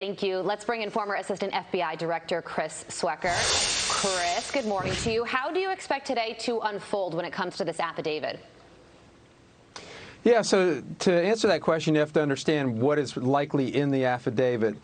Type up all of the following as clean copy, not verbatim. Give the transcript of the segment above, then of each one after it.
Thank you. Let's bring in former Assistant FBI Director Chris Swecker. Chris, good morning to you. How do you expect today to unfold when it comes to this affidavit? Yeah, so to answer that question, you have to understand what is likely in the affidavit.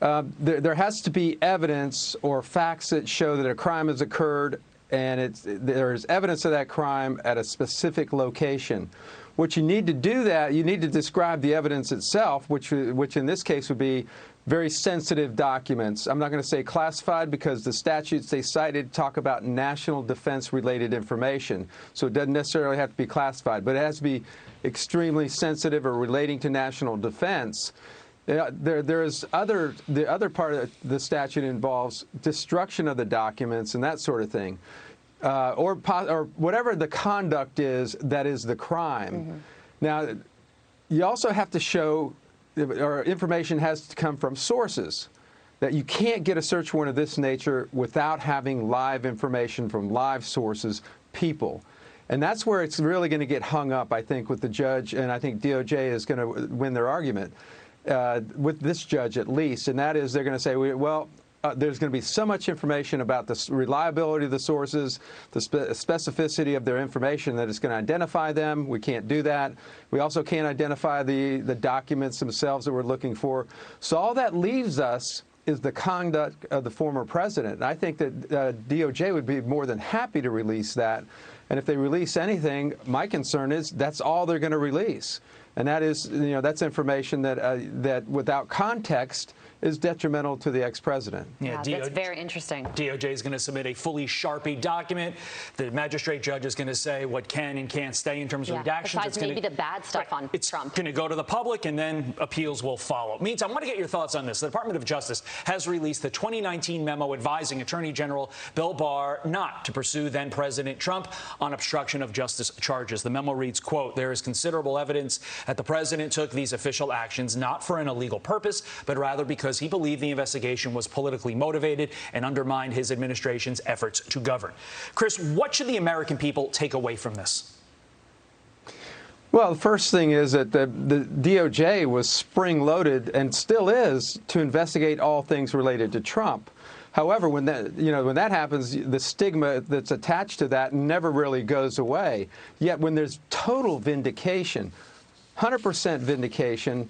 There has to be evidence or facts that show that a crime has occurred, and there's evidence of that crime at a specific location. What you need to do that, you need to describe the evidence itself, which in this case would be very sensitive documents. I'm not going to say classified because the statutes they cited talk about national defense-related information, so it doesn't necessarily have to be classified, but it has to be extremely sensitive or relating to national defense. The other part of the statute involves destruction of the documents and that sort of thing, or whatever the conduct is that is the crime. Mm-hmm. Now, you also have to show, or information has to come from sources, that you can't get a search warrant of this nature without having live information from live sources, people. And that's where it's really going to get hung up, I think, with the judge, and I think DOJ is going to win their argument, with this judge at least, and that is they're going to say, well, there's going to be so much information about the reliability of the sources, the specificity of their information that it's going to identify them. We can't do that. We also can't identify the documents themselves that we're looking for. So all that leaves us is the conduct of the former president. And I think that DOJ would be more than happy to release that. And if they release anything, my concern is that's all they're going to release. And that is, that's information that without context is detrimental to the ex-president. Yeah, that's very interesting. DOJ is going to submit a fully Sharpie document. The magistrate judge is going to say what can and can't stay in terms of redactions. Besides maybe the bad stuff on it's Trump. It's going to go to the public, and then appeals will follow. Meantime, I want to get your thoughts on this. The Department of Justice has released the 2019 memo advising Attorney General Bill Barr not to pursue then-President Trump on obstruction of justice charges. The memo reads, quote, "There is considerable evidence that the president took these official actions not for an illegal purpose, but rather because he believed the investigation was politically motivated and undermined his administration's efforts to govern." Chris, what should the American people take away from this? Well, the first thing is that the DOJ was spring-loaded and still is to investigate all things related to Trump. However, when that happens, the stigma that's attached to that never really goes away. Yet when there's total vindication, 100% vindication,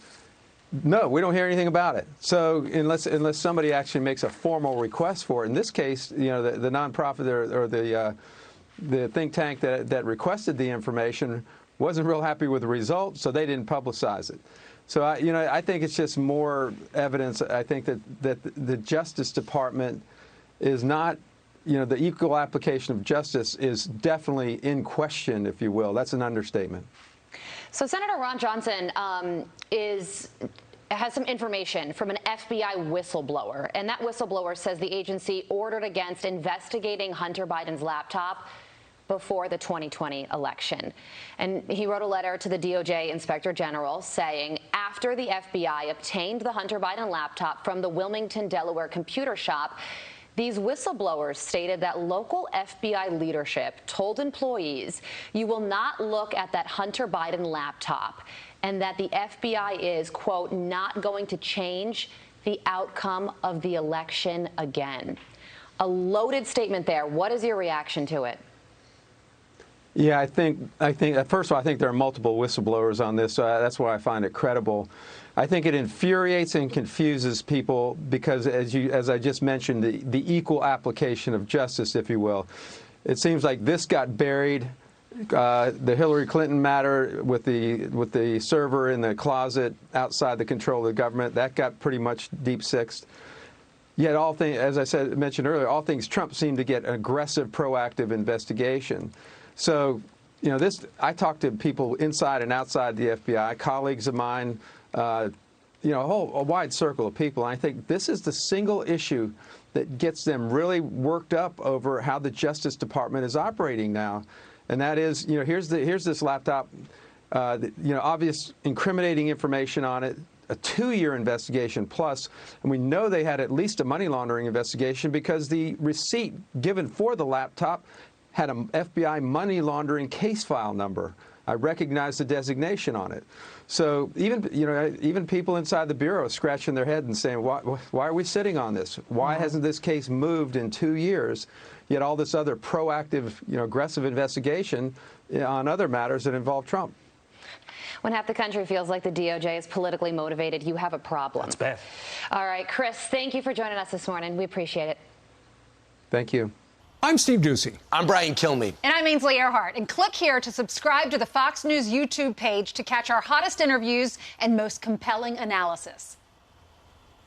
no, we don't hear anything about it. So unless somebody actually makes a formal request for it, in this case, the nonprofit or the think tank that requested the information wasn't real happy with the result, so they didn't publicize it. So I think it's just more evidence. I think that the Justice Department is not, the equal application of justice is definitely in question, if you will. That's an understatement. So Senator Ron Johnson has some information from an FBI whistleblower, and that whistleblower says the agency ordered against investigating Hunter Biden's laptop before the 2020 election. And he wrote a letter to the DOJ Inspector General saying after the FBI obtained the Hunter Biden laptop from the Wilmington, Delaware computer shop, these whistleblowers stated that local FBI leadership told employees, you will not look at that Hunter Biden laptop, and that the FBI is, quote, not going to change the outcome of the election again. A loaded statement there. What is your reaction to it? Yeah, I think first of all, I think there are multiple whistleblowers on this, so that's why I find it credible. I think it infuriates and confuses people because, as I just mentioned, the equal application of justice, if you will. It seems like this got buried. The Hillary Clinton matter with the server in the closet outside the control of the government, that got pretty much deep-sixed. Yet all things, as I mentioned earlier, all things Trump seem to get aggressive, proactive investigation. So, I talk to people inside and outside the FBI, colleagues of mine, a wide circle of people. And I think this is the single issue that gets them really worked up over how the Justice Department is operating now. And that is, here's this laptop, obvious incriminating information on it, a 2-year investigation plus, and we know they had at least a money laundering investigation because the receipt given for the laptop had an FBI money laundering case file number. I recognize the designation on it. So even people inside the Bureau are scratching their head and saying, why are we sitting on this? Why hasn't this case moved in 2 years, yet all this other proactive, aggressive investigation on other matters that involve Trump? When half the country feels like the DOJ is politically motivated, you have a problem. That's bad. All right, Chris, thank you for joining us this morning. We appreciate it. Thank you. I'm Steve Doocy. I'm Brian Kilmeade. And I'm Ainsley Earhart. And click here to subscribe to the Fox News YouTube page to catch our hottest interviews and most compelling analysis.